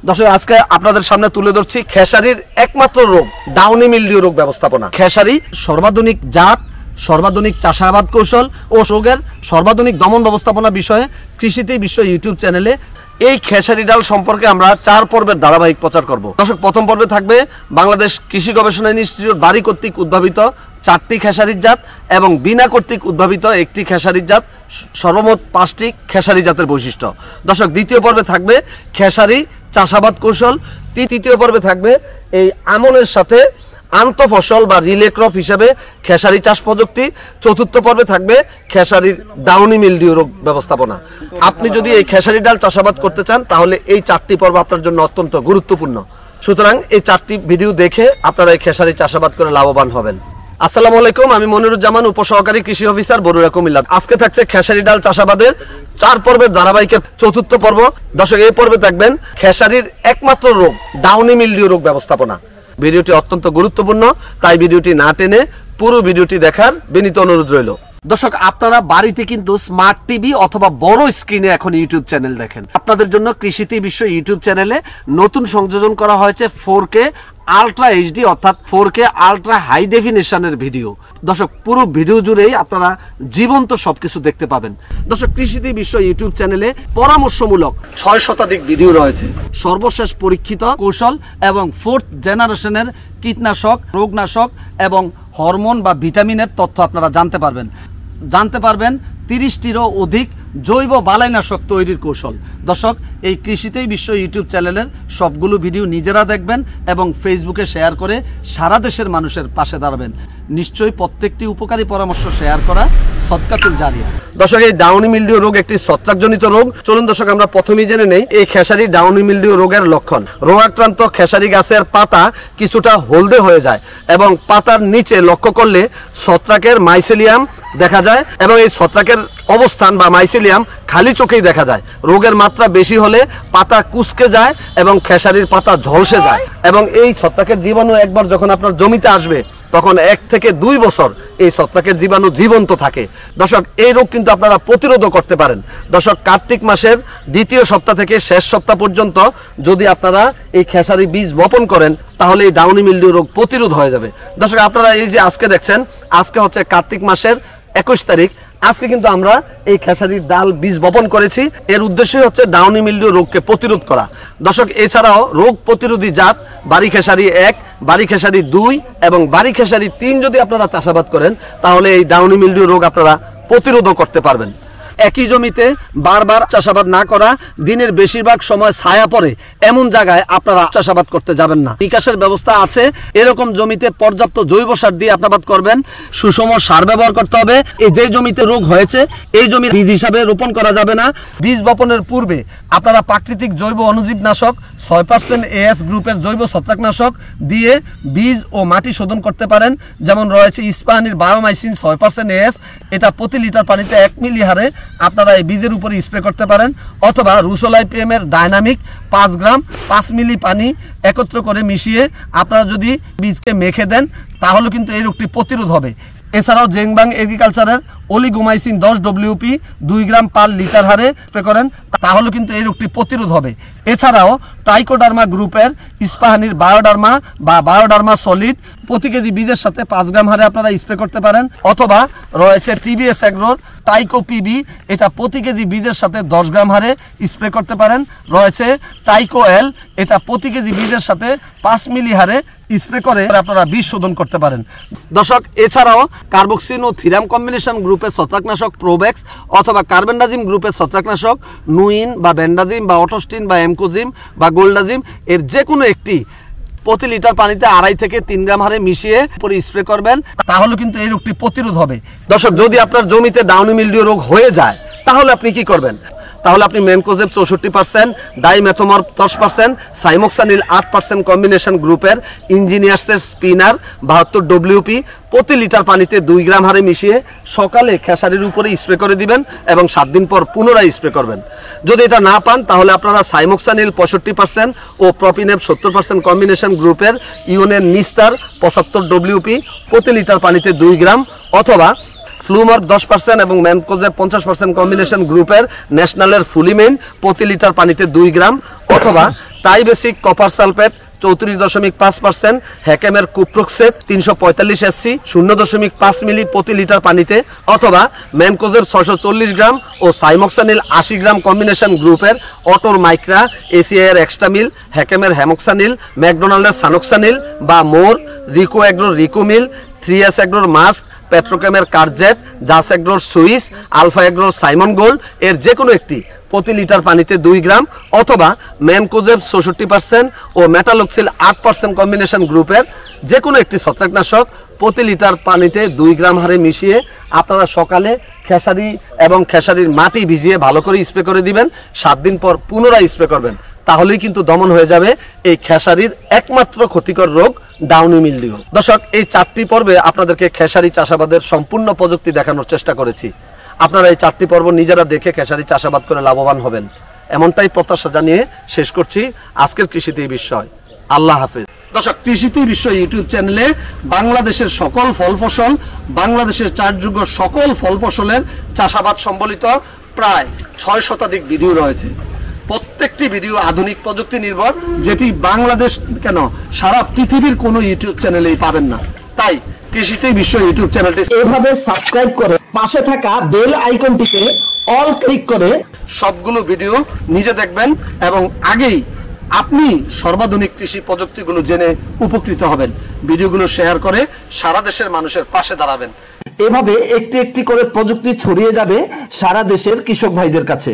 দর্শক আজকে আপনাদের সামনে তুলে ধরছি খেসারির একমাত্র রোগ ডাউনি মিলডিউ রোগ ব্যবস্থাপনা। খেসারি সর্বাধুনিক জাত, সর্বাধুনিক চাষাবাদ কৌশল ও রোগের সর্বাধুনিক দমন ব্যবস্থাপনা বিষয়ে কৃষিতে বিশ্ব ইউটিউব চ্যানেলে এই খেসারি ডাল সম্পর্কে আমরা 4 পর্বের ধারাবাহিক প্রচার করব। দর্শক প্রথম পর্বে থাকবে বাংলাদেশ কৃষি গবেষণা ইনস্টিটিউট বাড়ি কর্তৃক উদ্ভাবিত 4টি খেসারির জাত এবং বিনা কর্তৃক উদ্ভাবিত 1টি খেসারির জাত, সর্বমোট 5টি খেসারি জাতের বৈশিষ্ট্য। দর্শক দ্বিতীয় পর্বে থাকবে খেসারি চাষাবাদ কৌশল, তৃতীয় পর্বে থাকবে এই আমনের সাথে আন্তঃফসল বা রিলে ক্রপ হিসেবে খেসারি চাষ প্রযুক্তি, চতুর্থ পর্বে থাকবে খেসারির ডাউনি মিলডিউ রোগ ব্যবস্থাপনা। আপনি যদি এই খেসারি ডাল চাষাবাদ করতে চান তাহলে এই 4টি পর্ব আপনার জন্য অত্যন্ত গুরুত্বপূর্ণ। সুতরাং এই 4টি ভিডিও দেখে আপনারা এই খেসারি চাষাবাদ করে লাভবান হবেন। আসসালামু আলাইকুম, আমি মনিরুজ্জামান, উপসহকারী কৃষি অফিসার, বরুড়া, কুমিল্লা। আজকে থাকছে খেসারি ডাল চাষাবাদের 4 পর্বের ধারাবাহিকের চতুর্থ পর্ব। দর্শক এই পর্বে থাকবেন খেসারির একমাত্র রোগ ডাউনি মিলডিউ রোগ ব্যবস্থাপনা। ভিডিওটি অত্যন্ত গুরুত্বপূর্ণ, তাই ভিডিওটি না টেনে পুরো ভিডিওটি দেখার বিনীত অনুরোধ রইল। দর্শক আপনারা বাড়িতে কিন্তু স্মার্ট টিভি অথবা বড় স্ক্রিনে এখন ইউটিউব চ্যানেল দেখেন। আপনাদের জন্য কৃষিতে বিশ্ব ইউটিউব চ্যানেলে নতুন সংযোজন করা হয়েছে 4K আলট্রা এইচডি অর্থাৎ 4K আলট্রা হাই ডেফিনেশনের ভিডিও। দর্শক পুরো ভিডিও জুড়েই আপনারা জীবন্ত সবকিছু দেখতে পাবেন। দর্শক কৃষিতে বিশ্ব ইউটিউব চ্যানেলে পরামর্শমূলক 6 শতাধিক ভিডিও রয়েছে। সর্বশেষ পরীক্ষিত কৌশল এবং 4th জেনারেশনের কীটনাশক, রোগনাশক এবং হরমোন বা ভিটামিনের তথ্য আপনারা জানতে পারবেন 30টিরও অধিক জৈব বালাইনাশক তৈরির কৌশল। দর্শক এই কৃষিতেই বিশ্ব ইউটিউব চ্যানেলের সবগুলো ভিডিও নিজেরা দেখবেন এবং ফেসবুকে শেয়ার করে সারা দেশের মানুষের পাশে দাঁড়াবেন। নিশ্চয়ই প্রত্যেকটি উপকারী পরামর্শ শেয়ার করা সদকাতুল জারিয়া। দর্শক এই ডাউনি মিলডিউ রোগ একটি ছত্রাকজনিত রোগ। চলুন দর্শক আমরা প্রথমেই জেনে নেই এই খেসারি ডাউনি মিলডিউ রোগের লক্ষণ। রোগাক্রান্ত খেসারি গাছের পাতা কিছুটা হলদে হয়ে যায় এবং পাতার নিচে লক্ষ্য করলে ছত্রাকের মাইসেলিয়াম দেখা যায় এবং এই ছত্রাকের অবস্থান বা মাইসেলিয়াম খালি চোখেই দেখা যায়। রোগের মাত্রা বেশি হলে পাতা কুঁচকে যায় এবং খেসারির পাতা ঝলসে যায় এবং এই ছত্রাকের জীবাণু একবার যখন আপনার জমিতে আসবে তখন 1 থেকে 2 বছর এই ছত্রাকের জীবাণু জীবন্ত থাকে। দর্শক এই রোগ কিন্তু আপনারা প্রতিরোধ করতে পারেন। দর্শক কার্তিক মাসের 2য় সপ্তাহ থেকে শেষ সপ্তাহ পর্যন্ত যদি আপনারা এই খেসারি বীজ বপন করেন তাহলে এই ডাউনি মিলডিউ রোগ প্রতিরোধ হয়ে যাবে। দর্শক আপনারা এই যে আজকে দেখছেন, আজকে হচ্ছে কার্তিক মাসের 21 তারিখ। আজকে কিন্তু আমরা এই খেসারির ডাল বীজ বপন করেছি। এর উদ্দেশ্যই হচ্ছে ডাউনি মিলডিউ রোগকে প্রতিরোধ করা। দর্শক এছাড়াও রোগ প্রতিরোধী জাত বাড়ি খেসারি 1, বাড়ি খেসারি 2 এবং বাড়ি খেসারি 3 যদি আপনারা চাষাবাদ করেন তাহলে এই ডাউনি মিলডিউ রোগ আপনারা প্রতিরোধও করতে পারবেন। একই জমিতে বারবার চাষাবাদ না করা, দিনের বেশিরভাগ সময় ছায়া পড়ে এমন জায়গায় আপনারা চাষাবাদ করতে যাবেন না। নিকাশের ব্যবস্থা আছে এরকম জমিতে পর্যাপ্ত জৈব সার দিয়ে আবাদ করবেন। সুষম সার ব্যবহার করতে হবে। এই যে জমিতে রোগ হয়েছে এই জমি বীজ হিসাবে রোপণ করা যাবে না। বীজ বপনের পূর্বে আপনারা প্রাকৃতিক জৈব অণুজীবনাশক 6% AS গ্রুপের জৈব ছত্রাকনাশক দিয়ে বীজ ও মাটি শোধন করতে পারেন। যেমন রয়েছে ইস্পাহানির বায়োমাইসিন 6% AS, এটা প্রতি লিটার পানিতে 1 মিলি হারে আপনারা এই বীজের উপরে স্প্রে করতে পারেন। অথবা রুসোলাই PM এর ডাইনামিক 5 গ্রাম 5 মিলি পানি একত্র করে মিশিয়ে আপনারা যদি বীজকে মেখে দেন তাহলে কিন্তু এই রোগটি প্রতিরোধ হবে। এছাড়াও জেংবাং এগ্রিকালচারের অলিগোমাইসিন 10 WP 2 গ্রাম পার লিটার হারে স্প্রে করেন তাহলে কিন্তু এই রোগটি প্রতিরোধ হবে। এছাড়াও ট্রাইকোডার্মা গ্রুপের ইস্পাহানির বায়োডার্মা বা বায়োডার্মা সলিড প্রতি কেজি বীজের সাথে 5 গ্রাম হারে আপনারা স্প্রে করতে পারেন। অথবা রয়েছে TBS এগ্রোর টাইকো পিবি, এটা প্রতি কেজি বীজের সাথে 10 গ্রাম হারে স্প্রে করতে পারেন। রয়েছে টাইকো এল, এটা প্রতি কেজি বীজের সাথে 5 মিলি হারে স্প্রে করে আপনারা বীজ শোধন করতে পারেন। দর্শক এছাড়াও কার্বক্সিন ও থিরাম কম্বিনেশন গ্রুপের ছত্রাকনাশক প্রোবেক্স অথবা কার্বেন্ডাজিম গ্রুপের ছত্রাকনাশক নুইন বা বেন্ডাজিম বা অটোস্টিন বা এমকোজিম বা গোল্ডাজিম এর যে কোনো একটি প্রতি লিটার পানিতে 2.5 থেকে 3 গ্রাম হারে মিশিয়ে পরে স্প্রে করবেন তাহলে কিন্তু এই রোগটি প্রতিরোধ হবে। দর্শক যদি আপনার জমিতে ডাউনি মিলডিউ রোগ হয়ে যায় তাহলে আপনি কি করবেন? তাহলে আপনি ম্যানকোজেব 64%, ডাইমেথোমর 10%, সাইমোক্সানিল 8% কম্বিনেশন গ্রুপের ইঞ্জিনিয়ার্সের স্পিনার 72 WP প্রতি লিটার পানিতে 2 গ্রাম হারে মিশিয়ে সকালে খেসারির উপরে স্প্রে করে দিবেন এবং 7 দিন পর পুনরায় স্প্রে করবেন। যদি এটা না পান তাহলে আপনারা সাইমোক্সানিল 65% ও প্রপিনেব 70% কম্বিনেশন গ্রুপের ইউনের নিস্তার 75 WP প্রতি লিটার পানিতে 2 গ্রাম অথবা ফ্লুমার 10% এবং ম্যানকোজেব 50% কম্বিনেশন গ্রুপের ন্যাশনালের ফুলিমেন প্রতি লিটার পানিতে 2 গ্রাম অথবা ট্রাইবেসিক কপার সালফেট 34.5%, হ্যাকেমের কুপ্রোক্সেট 345 SC 0.5 মিলি প্রতি লিটার পানিতে, অথবা ম্যানকোজেব 640 গ্রাম ও সাইমক্সানিল 80 গ্রাম কম্বিনেশন গ্রুপের অটোর মাইক্রা, এসিআইয়ের এক্সট্রামিল, হ্যাকেমের হ্যামক্সানিল, ম্যাকডোনাল্ডের সানক্সানিল বা মোর, রিকো অ্যাগ্রোর রিকোমিল, 3S অ্যাগ্রোর মাস্ক, পেট্রোকেমের কার্জেট, জাস অ্যাগ্রোর সুইস, আলফা অ্যাগ্রোর সাইমন গোল্ড এর যে কোনো একটি প্রতি লিটার পানিতে 2 গ্রাম, অথবা ম্যানকোজেব 66% ও মেটালক্সিল 8% কম্বিনেশন গ্রুপের যে কোনো একটি ছত্রাকনাশক প্রতি লিটার পানিতে 2 গ্রাম হারে মিশিয়ে আপনারা সকালে খেসারি এবং খেসারির মাটি ভিজিয়ে ভালো করে স্প্রে করে দিবেন। 7 দিন পর পুনরায় স্প্রে করবেন, তাহলেই কিন্তু দমন হয়ে যাবে এই খেসারির একমাত্র ক্ষতিকর রোগ ডাউনি মিলডিউ। দর্শক, এই 4টি পর্বে আপনাদেরকে খেসারি চাষাবাদের সম্পূর্ণ প্রযুক্তি দেখানোর চেষ্টা করেছি। আপনারা এই 4টি পর্ব নিজেরা দেখে খেসারি চাষাবাদ করে লাভবান হবেন, এমনটাই প্রত্যাশা জানিয়ে শেষ করছি আজকের কৃষিতে বিষয়। আল্লাহ হাফেজ। দর্শক, কৃষিতে বিষয় ইউটিউব চ্যানেলে বাংলাদেশের সকল ফল ফসল, বাংলাদেশের চাষযোগ্য সকল ফল ফসলের চাষাবাদ সম্বলিত প্রায় 6 শতাধিক ভিডিও রয়েছে। প্রত্যেকটি ভিডিও আধুনিক প্রযুক্তি নির্ভর, যেটি বাংলাদেশ কেন সারা পৃথিবীর কোনো ইউটিউব চ্যানেলেই পাবেন না। তাই কৃষিতে বিষয় ইউটিউব চ্যানেলটি এভাবে সাবস্ক্রাইব করে পাশে থাকা বেল আইকনটিতে অল ক্লিক করে সবগুলো ভিডিও নিজে দেখবেন এবং আগেই আপনি সর্বাধুনিক কৃষি প্রযুক্তিগুলো জেনে উপকৃত হবেন। ভিডিওগুলো শেয়ার করে সারা দেশের মানুষের পাশে দাঁড়াবেন। এভাবে একটি একটি করে প্রযুক্তি ছড়িয়ে যাবে সারা দেশের কৃষক ভাইদের কাছে।